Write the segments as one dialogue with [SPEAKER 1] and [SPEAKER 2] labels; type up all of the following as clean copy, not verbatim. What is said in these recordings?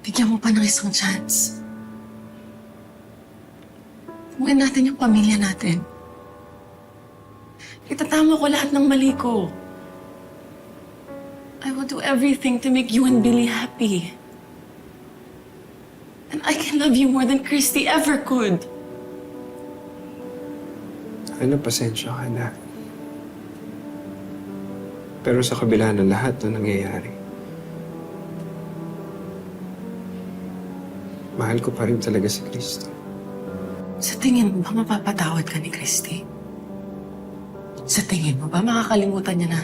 [SPEAKER 1] Bigyan mo pa ng isang chance. Tumuin natin yung pamilya natin. Itatama ko lahat ng mali ko. I will do everything to make you and Billy happy. And I can love you more than Christy ever could.
[SPEAKER 2] Ano, pasensya ka na. Pero sa kabila ng lahat na nangyayari, mahal ko pa rin talaga si Cristo.
[SPEAKER 1] Sa tingin mo ba mapapatawad ka ni Christy? Sa tingin mo ba makakalimutan niya na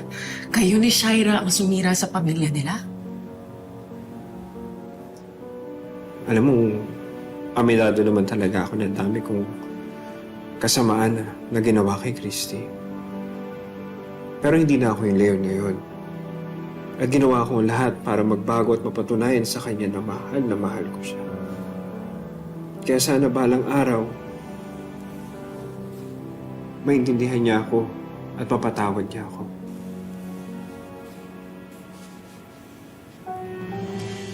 [SPEAKER 1] kayo ni Shaira ang sumira sa pamilya nila?
[SPEAKER 2] Alam mo, aminado naman talaga ako na dami kong kasamaan na ginawa kay Christy. Pero hindi na ako yung Leon ngayon. At ginawa ko ang lahat para magbago at mapatunayan sa kanya na mahal ko siya. Kaya sana balang araw, maintindihan niya ako at mapatawad niya ako.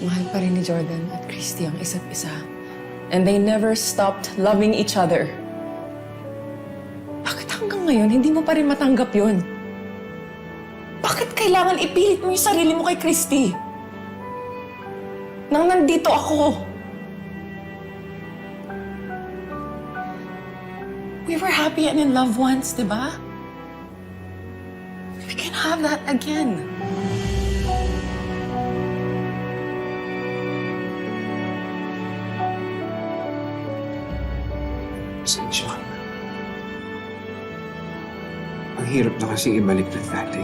[SPEAKER 1] Mahal pa rin ni Jordan at Christy ang isa't isa. And they never stopped loving each other. Bakit hanggang ngayon hindi mo pa rin matanggap yun? Bakit kailangan ipilit mo yung sarili mo kay Christy? Nang nandito ako. We were happy and in love once, di ba? We can have that again.
[SPEAKER 2] Pasensya ka na. Ang hirap na kasi ibalik ng dati.